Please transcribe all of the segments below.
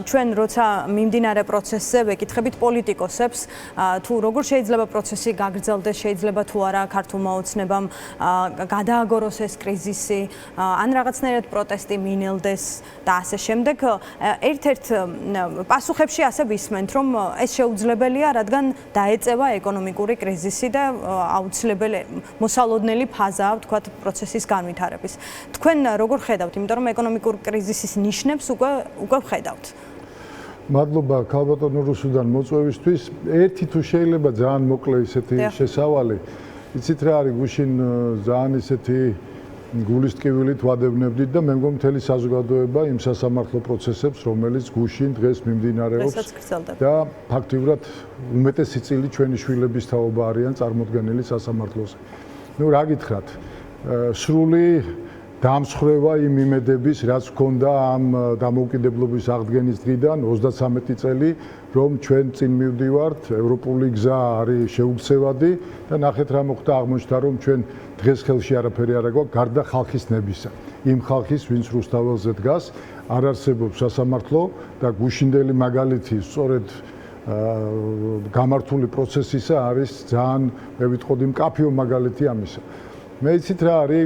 ჩვენ როცა მიმდინარე პროცესზე ვეკითხებით პოლიტიკოსებს, თუ როგორ შეიძლება პროცესი გაგრძელდეს, შეიძლება თუ არა ქართულმა ოცნებამ გადააგოროს ეს კრიზისი, ან რაღაცნაირად პროტესტი მინელდეს და ასე შემდეგ. ერთ-ერთ პასუხებში ასე ვისმენთ, რომ ეს შეუძლებელია, რადგან დაეწევა ეკონომიკური კრიზისი და აუცილებელი მოსალოდნელი ფაზაა, ვთქვათ, პროცესის განვითარების. თქვენ როგორ ხედავთ, იმიტომ რომ ეკონომიკური კრიზისის ნიშნებს უკვე ვხედავთ. მადლობა ქალბატონო რუსუდან მოწვევისთვის. ერთი თუ შეიძლება ძალიან მოკლე ისეთი შესავალი. იცით რა არის გუშინ ძალიან ისეთი გულისტკივილით ვადევნებდით და მე მგონი მთელი საზოგადოება იმ სასამართლო პროცესებს, რომელიც გუშინ დღეს მიმდინარეობს და ფაქტიურად უმეტესი წილი ჩვენი შვილების თაობა არიან წარმოდგენილი სასამართლოზე. ნუ რა გითხრათ, სრული დამსხრევა იმ იმედების, რაც ჰქონდა ამ დამოუკიდებლობის აღდგენის დღიდან 33 წელი, რომ ჩვენ წინ მივდივართ, ევროპული გზა არის შეუქცევადი და ნახეთ რა მოხდა, აღმოჩნდა რომ ჩვენ დღეს ხელში არაფერი არ აქვს, გარდა ხალხის ნებისა. იმ ხალხის, ვინც რუსთაველზე დგას, არ არსებობს სასამართლო და გუშინდელი მაგალითი სწორედ გამართული პროცესისა არის ძალიან, მე ვიტყოდი, მკაფიო მაგალითი ამისა. მე იცით რა არის,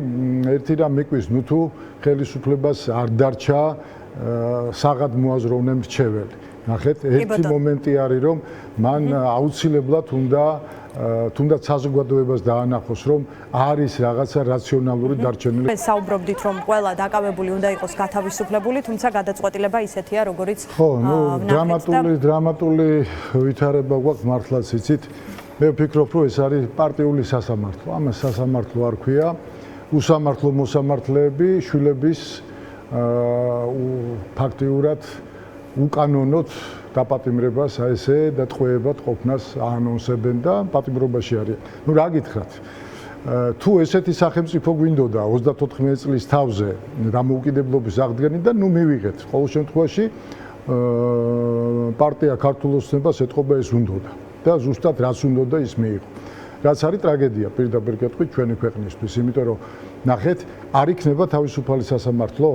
ერთი რამ მეკვის, ნუ თუ ხელისუფლებას არ დარჩა საღად მოაზროვნე მრჩეველი. ნახეთ, ერთი მომენტი არის, რომ მან აუცილებლად უნდა თუნდაც საზოგადოებას დაანახოს, რომ არის რაღაცა რაციონალური დარჩენილი. საუბრობდით, რომ ყველა დაკავებული უნდა იყოს გათავისუფლებული, თუმცა გადაწყვეტილება ისეთია, როგორიც დრამატული ვითარება გვაქვს მართლაც, იცით. მე ვფიქრობ, რომ ეს არის პარტიული სასამართლო. ამას სასამართლო არ ქვია. უსამართლო მოსამართლეები შვილების ფაქტიურად უკანონოდ დაპატიმრებას ესე და ტყვეებად ყოფნას აანონსებენ და პატიმრობაში არიან. ნუ რა გითხრათ? თუ ესეთი სახელმწიფო გვინდოდა 34 წლის თავზე დამოუკიდებლობის აღდგენიდან, ნუ მივიღეთ. ყოველ შემთხვევაში პარტია ქართულ ოცნებას ეთყობა ეს უნდოდა. და ზუსტად რაც უნდოდა ის მიიღო. რაც არის ტრაგედია პირდაპირ კეთხვით ჩვენი ქვეყნისთვის, იმიტომ რომ ნახეთ, არ იქნება თავისუფალი სასამართლო,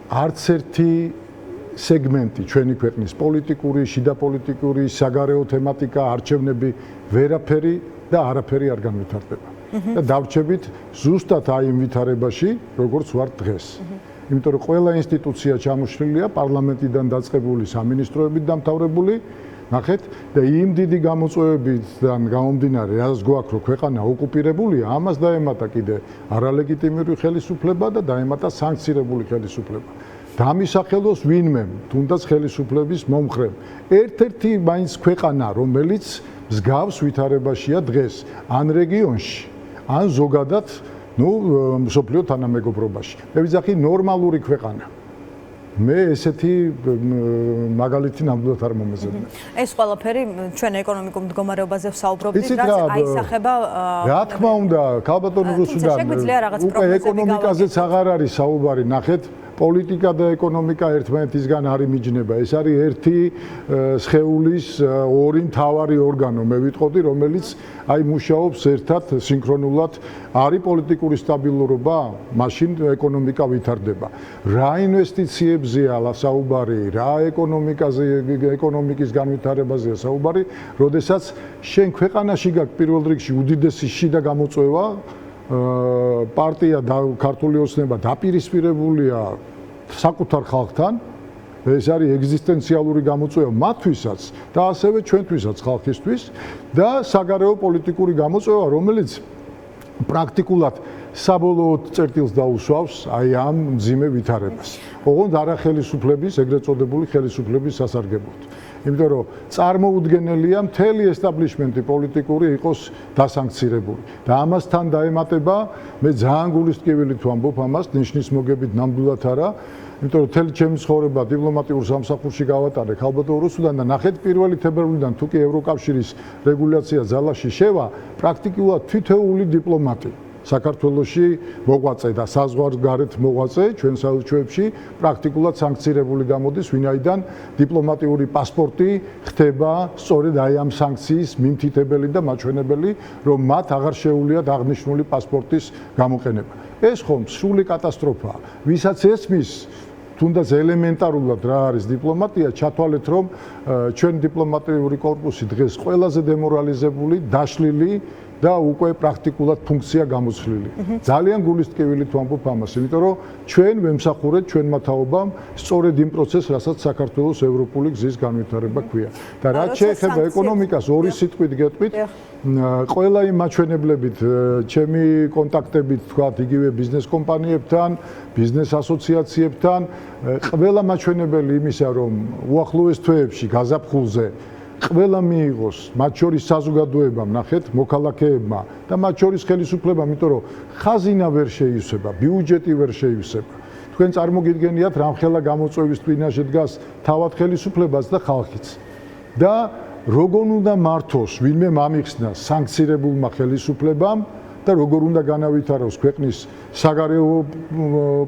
არც ერთი სეგმენტი ჩვენი ქვეყნის პოლიტიკური, შიდა პოლიტიკური, საგარეო თემატიკა, არჩევნები, ვერაფერი და არაფერი არ განვითარდება. და დავრჩებით ზუსტად აი იმ ვითარებაში, როგორც ვართ დღეს. იმიტომ რომ ყველა ინსტიტუცია ჩამოშლილია, პარლამენტიდან დაწყებული, სამინისტროებით დამთავრებული, ნახეთ, და იმ დიდი გამოწვევებიდან გამომდინარე, რაც გვაქვს, რომ ქვეყანა ოკუპირებულია, ამას დაემატა კიდე არალეგიტიმური ხელისუფლება და დაემატა სანქცირებული ხელისუფლება. დამისახელოს ვინმე, თუნდაც ხელისუფლების მომხრემ. ერთ-ერთი მაინც ქვეყანა, რომელიც მსგავს ვითარებაშია დღეს, ან რეგიონში, ან ზოგადად, ნუ მსოფლიო თანამეგობრობაში. მე ვიძახი ნორმალური ქვეყანა. მე ესეთი მაგალითი ნამდვილად არ მომეძებნა. ეს ყველაფერი ჩვენ ეკონომიკურ მდგომარეობაზე ვსაუბრობთ, რაც აისახება. რა თქმა უნდა, ქალბატონო რუსუდან, უკვე ეკონომიკაზეც აღარ არის საუბარი, ნახეთ. პოლიტიკა და ეკონომიკა ერთმანეთისგან არ იმიჯნება. ეს არის ერთი სხეულის ორი მთავარი ორგანო, მე ვიტყოდი, რომელიც აი მუშაობს ერთად სინქრონულად. არის პოლიტიკური სტაბილურობა, მაშინ ეკონომიკა ვითარდება. რა ინვესტიციებზეა საუბარი, რა ეკონომიკის განვითარებაზეა საუბარი, როდესაც შენ ქვეყანაში გაქვს პირველ რიგში უდიდესი შიდა გამოწვევა, პარტია და ქართული ოცნება დაპირისპირებულია საკუთარ ხალხთან, ეს არის ეგზისტენციალური გამოწვევა მათთვისაც და ასევე ჩვენთვისაც ხალხისთვის და საგარეო პოლიტიკური გამოწვევა, რომელიც პრაქტიკულად საბოლოოდ წერტილს დაუსვავს აი ამ მძიმე ვითარებას. ოღონდ არახელისუფლების, ეგრეთ წოდებული ხელისუფლების სასარგებლოდ. იმიტომ რომ წარმოუდგენელია მთელი ესტაბლიშმენტი პოლიტიკური იყოს დასანქცირებული და ამასთან დაემატება, მე ძალიან გულისტკივილით ვამბობ ამას, ნიშნის მოგებით ნამდვილად არა, იმიტომ რომ მთელი ჩემი ცხოვრება დიპლომატიურ სამსახურში გავატარე ქალბატონო რუსუდან და ნახეთ პირველი თებერვლიდან თუ კი ევროკავშირის რეგულაცია ძალაში შევა, პრაქტიკულად თითოეული დიპლომატი საქართველოში მოღვაწე და საზღვარგარეთ მოღვაწე ჩვენ საელჩოებში პრაქტიკულად სანქცირებული გამოდის, ვინაიდან დიპლომატიური პასპორტი ხდება სწორედ აი ამ სანქციის მიმთითებელი და მაჩვენებელი, რომ მათ აღარ შეუძლიათ აღნიშნული პასპორტის გამოყენება. ეს ხომ სრული კატასტროფაა. ვისაც ესმის თუნდაც ელემენტარულად რა არის დიპლომატია, ჩათვალეთ რომ ჩვენ დიპლომატიური კორპუსი დღეს ყველაზე დემორალიზებული, დაშლილი და უკვე პრაქტიკულად ფუნქცია გამოცვლილი. ძალიან გულისტკივილით ვამბობ ამას, იმიტომ რომ ჩვენ ვემსახურეთ ჩვენმა თაობამ სწორედ იმ პროცესს, რასაც საქართველოს ევროპული გზის განვითარება ქვია. და რაც შეეხება ეკონომიკას, ორი სიტყვით გეტყვით, ყველა იმ მაჩვენებლებით, ჩემი კონტაქტებით, თქვათ, იგივე ბიზნეს კომპანიებთან, ბიზნეს ასოციაციებთან, ყველა მაჩვენებელი იმისა, რომ უახლოეს თვეებში გაზაფხულზე ყველა მიიღოს, მათ შორის საზოგადოებამ, ნახეთ, მოქალაქეებმა და მათ შორის ხელისუფლებამ, იმიტომ რომ ხაზინა ვერ შეივსება, ბიუჯეტი ვერ შეივსება. თქვენ წარმოგიდგენიათ, რამხელა გამოწვევის წინაშე დგას თავად ხელისუფლებას და ხალხიც. და როგორ უნდა მართოს, ვინმე მომიხსნა სანქცირებულმა ხელისუფლებამ და როგორ უნდა განავითაროს ქვეყნის საგარეო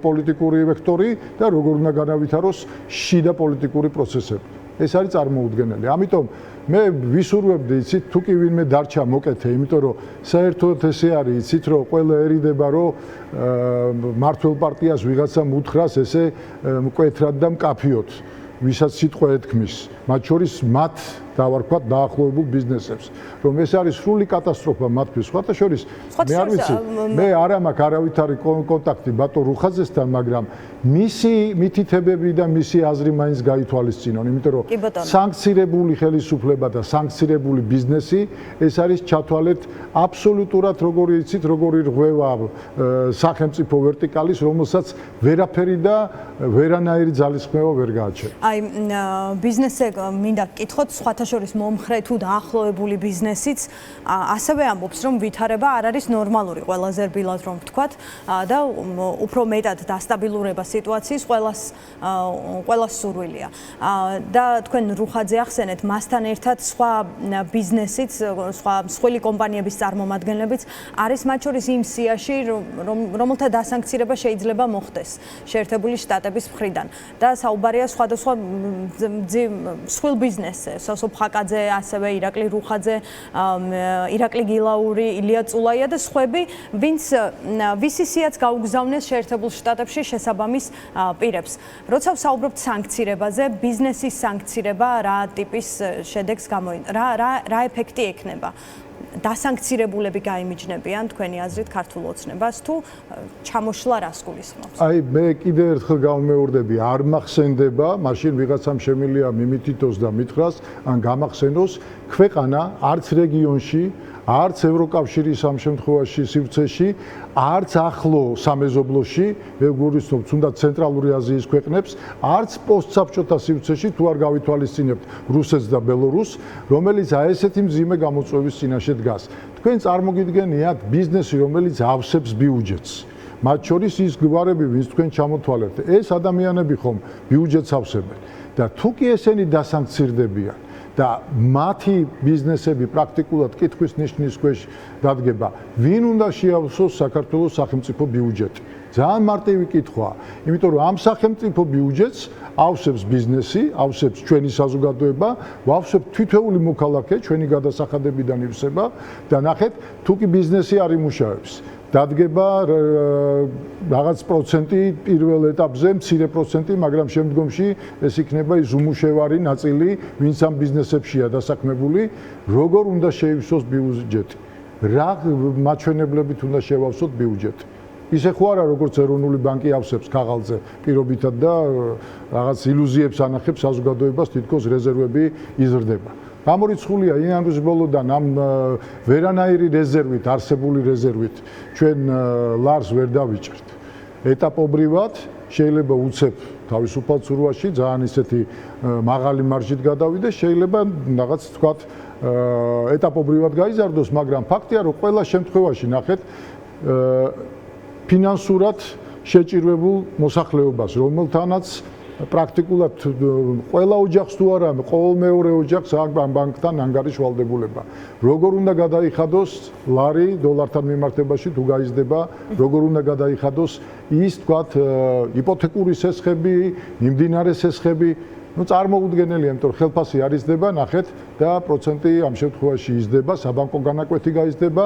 პოლიტიკური ვექტორი და როგორ უნდა განავითაროს შიდა პოლიტიკური პროცესები. ეს არის წარმოუდგენელი. ამიტომ მე ვისურვებდი, იცით, თუ კი ვინმე დარჩა მოკეთე, იმიტომ რომ საერთოდ ესე არის, იცით, რომ ყველა ერიდება, რომ მართლ პარტიას ვიღაცა მუთხრას ესე მკვეთრად და მკაფიოდ, ვისაც სიტყვა ეთქმის, მათ შორის მათ დავარქვათ დაახლოებულ ბიზნესებს, რომ ეს არის სრული კატასტროფა მათთვის. სხვათა შორის, მე არ ვიცი, მე არ მაქვს არავითარი კონტაქტი ბატონ რუხაძესთან, მაგრამ მისი მითითებები და მისი აზრი მაინც გაითვალისწინონ, იმიტომ რომ სანქცირებული ხელისუფლება და სანქცირებული ბიზნესი, ეს არის ჩათვალეთ აბსოლუტურად როგორი იცით, როგორი რღვევა სახელმწიფო ვერტიკალის, რომელსაც ვერაფერი და ვერანაირი ძალისხმევა ვერ გააჩერებს. აი, ბიზნესზე მინდა გკითხოთ, სხვათა შორის მომხრე თუ დაახლოებული ბიზნესიც ასევე ამბობს, რომ ვითარება არ არის ნორმალური, ყველაზე რბილად რომ ვთქვათ, და უფრო მეტად დასტაბილურება სიტუაციის ყველას სურვილია. და თქვენ რუხაძე ახსენეთ, მასთან ერთად სხვა ბიზნესიც, სხვა მსხვილი კომპანიების წარმომადგენლებიც არის მათ შორის იმ სიაში, რომელთა დასანქცირება შეიძლება მოხდეს შეერთებული შტატების მხრიდან. და საუბარია სხვადასხვა მსხვილ ბიზნესზე, სოსო ფხაკაძე, ასევე ირაკლი რუხაძე, ირაკლი გილაური, ილია წულაია და სხვები, ვისი სიაც გაუგზავნეს შეერთებულ შტატებში შესაბამის პირებს. როცა ვსაუბრობთ სანქცირებაზე, ბიზნესის სანქცირება რა ტიპის შედეგს რა ეფექტი ექნება? დასანქცირებულები გაიმიჯნებიან თქვენი აზრით ქართულ ოცნებას თუ ჩამოშლა რას გულისხმობს? აი, მე კიდევ ერთხელ გავმეორდები, არ მახსენდება, მაშინ ვიღაცამ შემიძლია მიმითითოს და მითხრას, ან გამახსენოს, ქვეყანა არც რეგიონში, არც ევროკავშირის ამ შემთხვევაში სივრცეში, არც ახლო სამეზობლოში, მე გულისხმობ თუნდაც ცენტრალური აზიის ქვეყნებს, არც პოსტსაბჭოთა სივრცეში თუ არ გავითვალისწინებთ რუსეთს და ბელორუსს, რომელიც ესეთი მძიმე გამოწვევის წინაშე დგას. თქვენ წარმოგიდგენიათ ბიზნესი, რომელიც ავსებს ბიუჯეტს. მათ შორის ის გვარები, ვინც თქვენ ჩამოთვალეთ, ეს ადამიანები ხომ ბიუჯეტს ავსებენ და თუ კი ესენი დასანქცირდებიან და მათი ბიზნესები პრაქტიკულად კითხვის ნიშნის ქვეშ დადგება, ვინ უნდა შეავსოს საქართველოს სახელმწიფო ბიუჯეტი? ძალიან მარტივი კითხვაა, იმიტომ რომ ამ სახელმწიფო ბიუჯეტს ავსებს ბიზნესი, ავსებს ჩვენი საზოგადოება, ვავსებთ თითოეული მოქალაქე, ჩვენი გადასახადებიდან ივსება და ნახეთ, თუ კი ბიზნესი არ იმუშავებს, დადგება რაღაც პროცენტი პირველ ეტაპზე, მცირე პროცენტი, მაგრამ შემდგომში ეს იქნება ის უმუშევარი ნაწილი, ვინც ამ ბიზნესებშია დასაქმებული, როგორ უნდა შეივსოს ბიუჯეტი, რა მაჩვენებლებით უნდა შევავსოთ ბიუჯეტი. ისე ხო არა, როგორც ეროვნული ბანკი ავსებს ქაღალდზე პირობითად და რაღაც ილუზიებს ანახებს საზოგადოებას, თითქოს რეზერვები იზრდება. გამორიცხულია იანვრის ბოლოდან ამ ვერანაირი რეზერვით, არსებული რეზერვით ჩვენ ლარს ვერ დავიჭერთ. ეტაპობრივად შეიძლება უცებ თავისუფალ ცურვაში ძალიან ისეთი მაღალი მარჟით გადავიდეს, შეიძლება რაღაც თქვათ ეტაპობრივად გაიზარდოს, მაგრამ ფაქტია, რომ ყველა შემთხვევაში ნახეთ ფინანსურად შეჭირვებულ მოსახლეობას, რომელთანაც პრაქტიკულად ყველა ოჯახს თუ არა, ყოველ მეორე ოჯახს ამ ბანკთან ანგარიშვალდებულება. როგორ უნდა გადაიხადოს ლარი დოლართან მიმართებაში თუ გაიზრდება, როგორ უნდა გადაიხადოს ის, თქვათ, იპოთეკური სესხები, მიმდინარე სესხები, ნუ წარმოუდგენელია, იმიტომ რომ ხელფასი არ იზრდება, ნახეთ და პროცენტი ამ შემთხვევაში იზრდება, საბანკო განაკვეთი გაიზრდება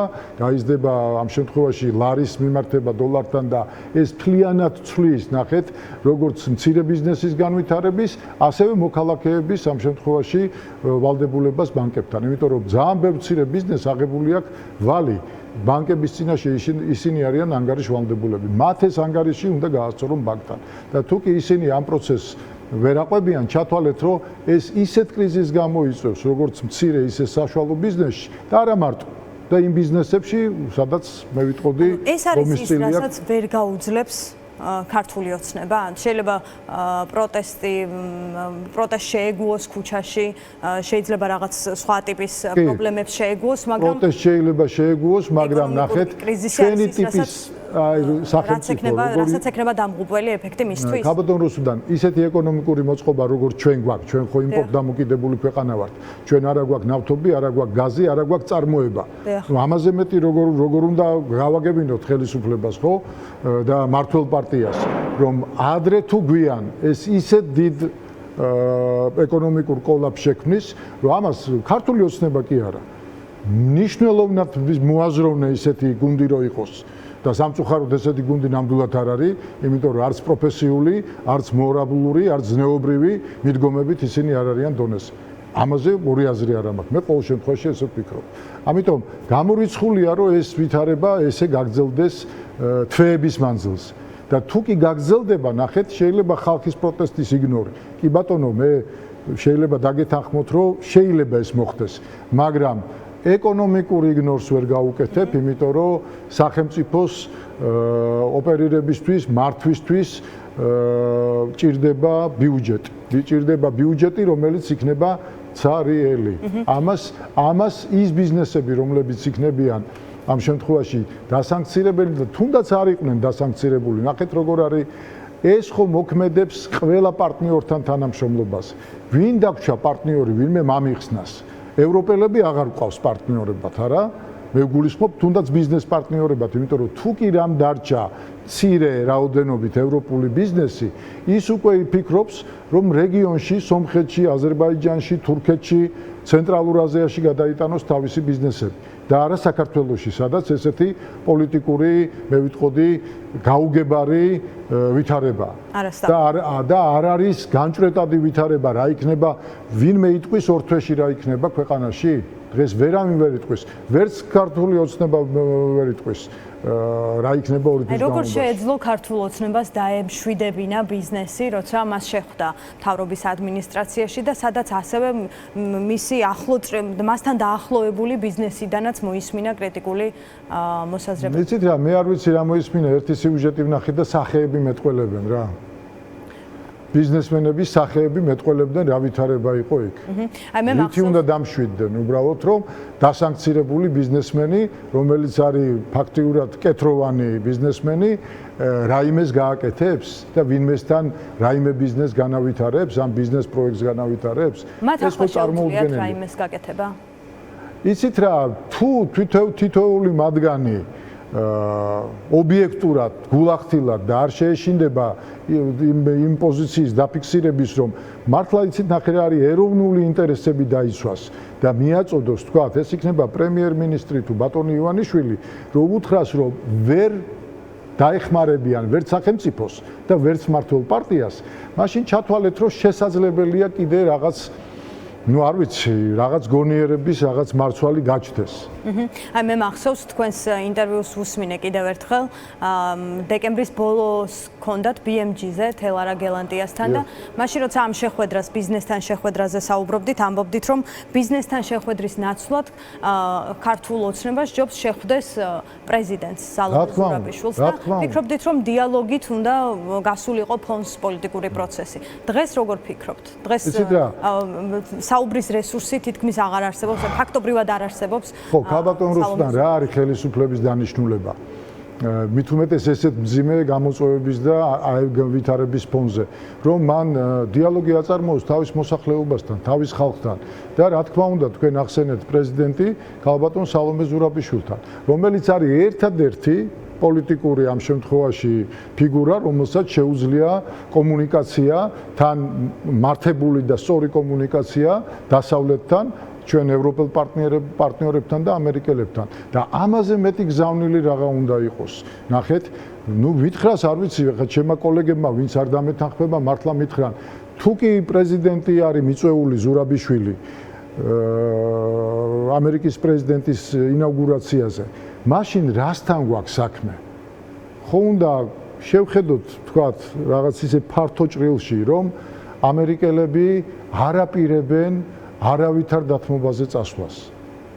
ამ შემთხვევაში ლარის მიმართება დოლართან და ეს მთლიანად ცვლის, ნახეთ, როგორც მცირე ბიზნესის განვითარების, ასევე მოქალაქეების ამ შემთხვევაში ვალდებულებას ბანკებთან, იმიტომ რომ ძალიან ბევრ მცირე ბიზნესს აღებული აქვს ვალი ბანკების წინაშე ისინი არიან ანგარიშვალდებულები. მათ ეს ანგარიში უნდა გაასწორონ ბანკთან. და თუ კი ისინი ამ პროცესს ვერ აყვებიან, ჩათვალეთ, რომ ეს ისეთ კრიზისს გამოიწვევს, როგორც მცირე, ისე საშუალო ბიზნესში და არა მარტო. და იმ ბიზნესებში, სადაც მე ვიტყოდი, ეს არის ის, რასაც ვერ გაუძლებს ქართული ოცნება. შეიძლება პროტესტი შეეგუოს ქუჩაში, შეიძლება რაღაც სხვა ტიპის პრობლემებს შეეგუოს, მაგრამ პროტესტი შეიძლება შეეგუოს, მაგრამ ნახეთ, ჩვენი ტიპის სახელმწიფო რასაც ექნება დამღუპველი ეფექტი მისთვის. ქაბატონ რუსუდან, ისეთი ეკონომიკური მოწყობა, როგორც ჩვენ გვაქვს, ჩვენ ხო იმპორტ დამოკიდებული ქვეყანა ვართ. ჩვენ არა გვაქვს ნავთობი, არა გვაქვს გაზი, არა გვაქვს წარმოება. ამაზე მეტი როგორ უნდა გავაგებინოთ ხელისუფლებას, ხო? და მართლ პარტიას, რომ ადრე თუ გვიან ეს ისეთ დიდ ეკონომიკურ კოლაფს შექმნის, რომ ამას ქართული ოცნება კი არა. მნიშვნელოვნად მოაზროვნე ისეთი გუნდი რო იყოს. და სამწუხაროდ ესეთი გუნდი ნამდვილად არ არის, იმიტომ რომ არც პროფესიული, არც მორალური, არც ზნეობრივი მიდგომებით ისინი არ არიან დონეზე. ამაზე ორი აზრი არ მაქვს. მე ყოველ შემთხვევაში ესე ვფიქრობ. ამიტომ გამორიცხულია, რომ ეს ვითარება ესე გაგრძელდეს თვეების მანძილზე. და თუ კი გაგრძელდება, ნახეთ, შეიძლება ხალხის პროტესტის იგნორი. კი ბატონო, მე შეიძლება დაგეთანხმოთ, რომ შეიძლება ეს მოხდეს, მაგრამ ეკონომიკურ იგნორს ვერ გავუკეთებ, იმიტომ რომ სახელმწიფოს ოპერირებისთვის, მართვისთვის ჭირდება ბიუჯეტი. ჭირდება ბიუჯეტი, რომელიც იქნება ცარიელი. ამას ის ბიზნესები, რომლებიც იქნებიან ამ შემთხვევაში დასანქცირებელი და თუნდაც არ იყვნენ დასანქცირებული. ნახეთ როგორ არის ეს ხო მოქმედებს ყველა პარტნიორთან თანამშრომლობას. ვინ დაგვრჩა პარტნიორი, ვინმე მომიხსნას. ევროპელები აღარ ყავს პარტნიორებად, არა? მე გულისხმობ თუნდაც ბიზნეს პარტნიორებად, იმიტომ რომ თუ კი რამ დარჩა მცირე რაოდენობით ევროპული ბიზნესი, ის უკვე იფიქრობს, რომ რეგიონში, სომხეთში, აზერბაიჯანში, თურქეთში, ცენტრალურ აზიაში გადაიტანოს თავისი ბიზნესები. და არა საქართველოში, სადაც ესეთი პოლიტიკური, მე ვიტყოდი, გაუგებარი ვითარება. და არ არის განჭრეტადი ვითარება, რა იქნება, ვინმე იტყვის ორ თვეში რა იქნება ქვეყანაში? დღეს ვერავინ ვერ იტყვის, ვერც ქართული ოცნება ვერ იტყვის. რა იქნება ორი თვის განმავლობაში. როგორ შეეძლო ქართულ ოცნებას დაემშვიდებინა ბიზნესი, როცა მას შეხვდა მთავრობის ადმინისტრაციაში და სადაც ასევე მისი მასთან დაახლოებული ბიზნესიდანაც მოისმინა კრიტიკული მოსაზრება. იცით რა, მე არ ვიცი რა მოისმინა, ერთი სიუჟეტი ვნახე და სახეები მეტყველებენ რა. ბიზნესმენების სახეები მეტყველებდნენ რა ვითარება იყო იქ. რითი უნდა დამშვიდდნენ უბრალოდ რომ დასანქცირებული ბიზნესმენი, რომელიც არის ფაქტიურად კეთროვანი ბიზნესმენი, რაიმეს გააკეთებს და ვინმესთან რაიმე ბიზნეს განავითარებს, ამ ბიზნეს პროექტს განავითარებს, ეს ხო წარმოუდგენელია რაიმეს გაკეთება. იცით რა, თუ თითოეული მათგანი ობიექტურად, გულახდილად და არ შეეშინდება იმ პოზიციის დაფიქსირების, რომ მართლა იცით ნახე რა არის ეროვნული ინტერესები დაიცვას და მიაწოდოს, თქვათ, ეს იქნება პრემიერ-მინისტრი თუ ბატონი ივანიშვილი, რომ უთხრას, რომ ვერ დაეხმარებიან ვერც სახელმწიფოს და ვერც მმართველ პარტიას, მაშინ ჩათვალეთ, რომ შესაძლებელია კიდე რაღაც ну არ ვიცი, რაღაც გონიერების, რაღაც მარცვალი გაჩნდეს. აი მე მახსოვს თქვენს ინტერვიუს ვუსმინე კიდევ ერთხელ, დეკემბრის ბოლოს ჰქონდათ BMG-ზე თელარა გელანდიასთან და მაშინ როცა ამ შეხვედრას, ბიზნესთან შეხვედრაზე საუბრობდით, ამბობდით, რომ ბიზნესთან შეხვედრის ნაცვლად ქართულ ოცნებას ჯობს შეხვდეს პრეზიდენტს სალომე ზურაბიშვილს და ფიქრობდით, რომ დიალოგით უნდა გასულიყო ფონს პოლიტიკური პროცესი. დღეს როგორ ფიქრობთ? დღეს საუბრის რესურსი თითქმის აღარ არსებობს, ფაქტობრივად არ არსებობს. ხო, ქაბატონ რუსუდან რა არის ხელისუფლების დანიშნულება? მით უმეტეს ესეთ მძიმე გამოწვევების და ვითარების ფონზე, რომ მან დიალოგი აწარმოოს თავის მოსახლეობასთან, თავის ხალხთან და რა თქმა უნდა, თქვენ ახსენეთ პრეზიდენტი ქალბატონ სალომე ზურაბიშვილთან, რომელიც არის ერთადერთი პოლიტიკური ამ შემთხვევაში ფიგურა, რომელსაც შეუძლია კომუნიკაცია, თან მართებული და სწორი კომუნიკაცია დასავლეთთან, ჩვენ ევროპელ პარტნიორებთან და ამერიკელებთან. და ამაზე მეტი გზავნილი რაღა უნდა იყოს. ნახეთ, მითხრას არ ვიცი, ხა ჩემმა კოლეგებმა, ვინც არ დამეთანხმება, მართლა მითხრან, თუ კი პრეზიდენტი არის მიწვეული ზურაბიშვილი ამერიკის პრეზიდენტის ინაუგურაციაზე, მაშინ რასთან გვაქვს საქმე? ხო უნდა შევხედოთ, თქვათ, რაღაც ისე ფართო ჭრილში, რომ ამერიკელები არაპირებენ არავითარ დათმობაზე წასვლას.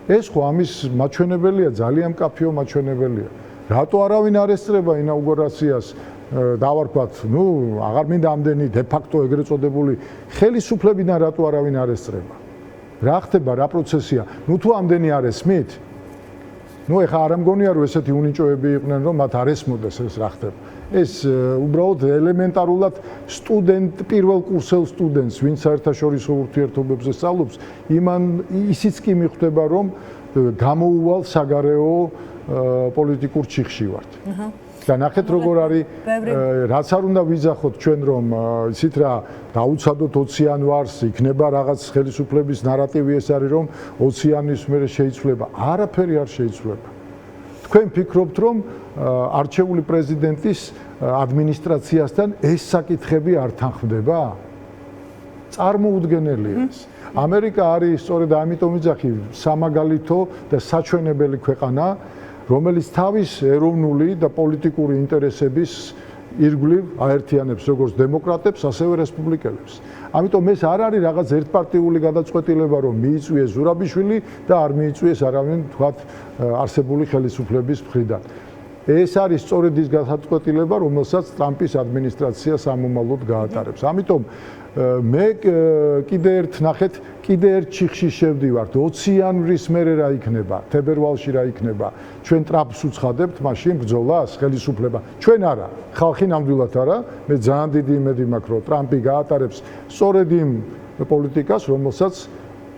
ეს ხო ამის მაჩვენებელია, ძალიან მკაფიო მაჩვენებელია. რატო არავინ არ ესწრება ინაუგურაციას? დავარქვათ, აღარ მინდა ამდენი დე-ფაქტო ეგრეთ წოდებული ხელისუფლებიდან რატო არავინ არ ესწრება? რა ხდება, რა პროცესია? თუ ამდენი არ ესმით, ეხა არ მგონია რომ ესეთი უნიჭოები იყვნენ, რომ მათ არ ესმოდეს ეს რა ხდება. ეს უბრალოდ ელემენტარულად პირველ კურსელ სტუდენტს, ვინც საერთაშორისო ურთიერთობებზე სწავლობს, ისიც კი მიხვდება, რომ გამოუვალ საგარეო პოლიტიკურ ჩიხში ვართ. და ნახეთ როგორ არის, რაც არ უნდა ვიძახოთ ჩვენ, რომ იცით რა, დაუცადოთ 20 იანვარს, იქნება რაღაც ხელისუფლების ნარატივი ეს არის, რომ 20 იანვრის მერე შეიცვლება. არაფერი არ შეიცვლება. თქვენ ფიქრობთ, რომ არჩეული პრეზიდენტის ადმინისტრაციასთან ეს საკითხები არ თანხმდება? წარმოუდგენელია ეს. ამერიკა არის სწორედ ამიტომ ვიძახი სამაგალითო და საჩვენებელი ქვეყანა, რომელიც თავის ეროვნული და პოლიტიკური ინტერესების ირგვლივ აერთიანებს როგორც დემოკრატებს, ასევე რესპუბლიკელებს. ამიტომ ეს არ არის რაღაც ერთპარტიული გადაწყვეტილება, რომ მიიწვიეს ზურაბიშვილი და არ მიიწვიეს არავინ, თქვათ, არსებული ხელისუფლების მხრიდან. ეს არის სწორედ ის გადაწყვეტილება, რომელსაც ტრამპის ადმინისტრაცია სამომავლოდ გაატარებს. ამიტომ მე კიდე ერთ ჩიხში შევდივართ. 20 იანვრის მერე რა იქნება? თებერვალში რა იქნება? ჩვენ ტრამპს უცხადებთ მაშინ ბრძოლას, ხელისუფლება. ჩვენ არა, ხალხი ნამდვილად არა. მე ძალიან დიდი იმედი მაქვს, რომ ტრამპი გაატარებს სწორედ იმ პოლიტიკას, რომელსაც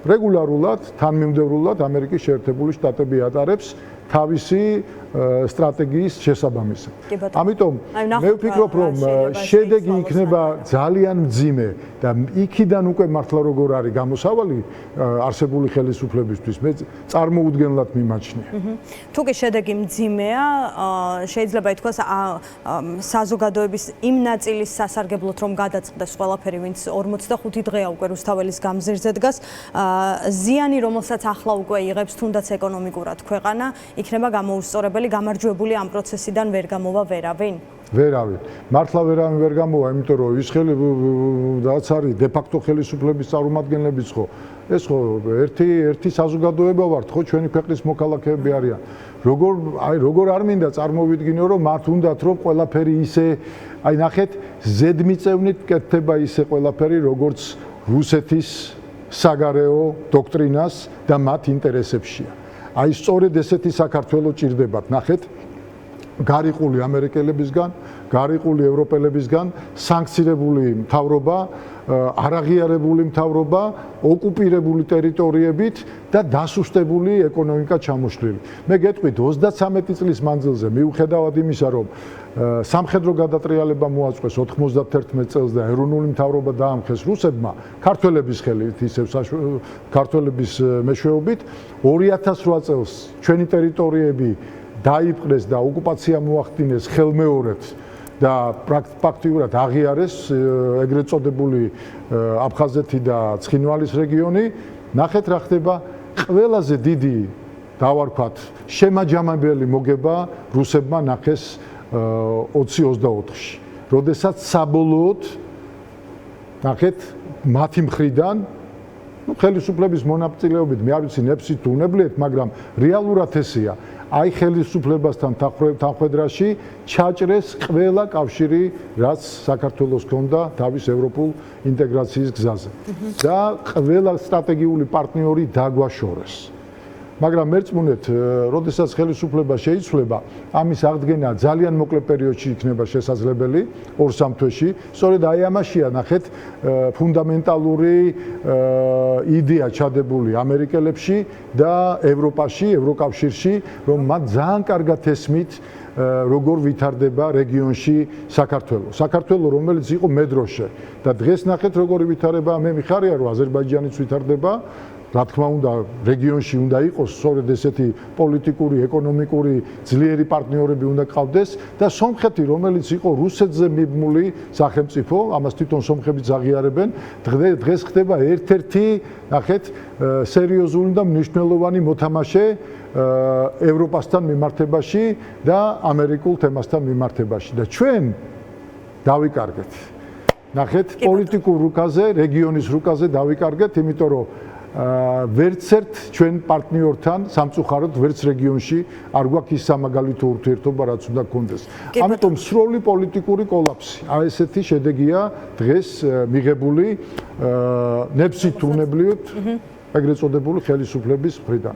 რეგულარულად, თანმიმდევრულად ამერიკის შეერთებული შტატები ატარებს თავისი სტრატეგიის შესაბამისად. ამიტომ მე ვფიქრობ, რომ შედეგი იქნება ძალიან მძიმე და იქიდან უკვე მართლა როგორ არის გამოსავალი არსებული ხელისუფლებისთვის, მე წარმოუდგენლად მიმაჩნია. თუ კი შედეგი მძიმეა, შეიძლება ითქვას საზოგადოების იმ ნაწილის სასარგებლოდ რომ გადაწყდეს ყველაფერი, ვინც 45 დღეა უკვე რუსთაველის გამზირზე დგას, ზიანი, რომელსაც ახლა უკვე იღებს თუნდაც ეკონომიკურად ქვეყანა, იქნება გამოუსწორებელი, გამარჯვებული ამ პროცესიდან ვერ გამოვა ვერავინ? ვერავინ. მართლა ვერავინ ვერ გამოვა, იმიტომ რომ ის რაც არის დე-ფაქტო ხელისუფლების წარმომადგენლებიც ხო, ეს ხო ერთი საზოგადოება ვართ, ხო, ჩვენი ქვეყნის მოქალაქეები არიან. როგორ არ მინდა წარმოვიდგინო, რომ მათ უნდათ რომ ყველაფერი ისე, ნახეთ, ზედმიწევნით კეთდება ისე ყველაფერი, როგორც რუსეთის საგარეო დოქტრინას და მათ ინტერესებშია. სწორედ ესეთი საქართველო ჭირდებათ, ნახეთ, გარიყული ამერიკელებისგან, გარიყული ევროპელებისგან, სანქცირებული მთავრობა, არაღიარებული მთავრობა, ოკუპირებული ტერიტორიებით და დასუსტებული ეკონომიკა ჩამოშლილი. მე გეტყვით 33 წლის მანძილზე, მიუხედავად იმისა, რომ სამხედრო გადატრიალება მოაწყვეს 91 წელს და ეროვნული მთავრობა დაამხეს რუსებმა, ქართველების ხელით, ისევ ქართველების მეშვეობით, 2008 წელს ჩვენი ტერიტორიები დაიპყრეს და ოკუპაცია მოახდინეს ხელმეორედ და პრაქტიკულად აღიარეს ეგრეთ წოდებული აფხაზეთი და ცხინვალის რეგიონი. ნახეთ რა ხდება, ყველაზე დიდი დავარქვათ შემაჯამებელი მოგება რუსებმა ნახეს 2024-ში, როდესაც საბოლოოდ ნახეთ მათი მხრიდან ხელისუფლების მონაწილეობით, მე არ ვიცი ნებსით თუ უნებლიეთ, მაგრამ რეალურად ესეა. აი ხელისუფლებასთან თანხვედრაში ჩაჭრეს ყველა კავშირი, რაც საქართველოს ჰქონდა თავის ევროპულ ინტეგრაციის გზაზე. და ყველა სტრატეგიული პარტნიორი დაგვაშორეს. მაგრამ მერწმუნეთ, როდესაც ხელისუფლება შეიცვლება, ამის აღდგენა ძალიან მოკლე პერიოდში იქნება შესაძლებელი, 2-3 თვეში. სწორედ აი ამაშია ნახეთ ფუნდამენტალური იდეა ჩადებული ამერიკელებში და ევროპაში, ევროკავშირში, რომ მათ ძალიან კარგად ესმით როგორ ვითარდება რეგიონში საქართველო. საქართველო რომელიც იყო მედროშე და დღეს ნახეთ როგორი ვითარება, მე მიხარია რომ აზერბაიჯანიც ვითარდება. რა თქმა უნდა, რეგიონში უნდა იყოს სწორედ ესეთი პოლიტიკური, ეკონომიკური ძლიერი პარტნიორები უნდა ყავდეს და სომხეთი, რომელიც იყო რუსეთზე მიბმული სახელმწიფო, ამას თვითონ სომხებიც აღიარებენ, დღეს ხდება ერთ-ერთი, ნახეთ, სერიოზული და მნიშვნელოვანი მოთამაშე ევროპასთან მიმართებაში და ამერიკულ თემასთან მიმართებაში და ჩვენ დავიკარგეთ. ნახეთ, პოლიტიკურ რუკაზე, რეგიონის რუკაზე დავიკარგეთ, იმიტომ რომ ვერც ერთ ჩვენ პარტნიორთან სამწუხაროდ ვერც რეგიონში არ გვაქვს ის სამაგალითო ურთიერთობა რაც უნდა გქონდეს. ამიტომ სრული პოლიტიკური კოლაფსი. აი ესეთი შედეგია დღეს მიღებული ნებსით უნებლიეთ ეგრეთ წოდებული ხელისუფლების მხრიდან.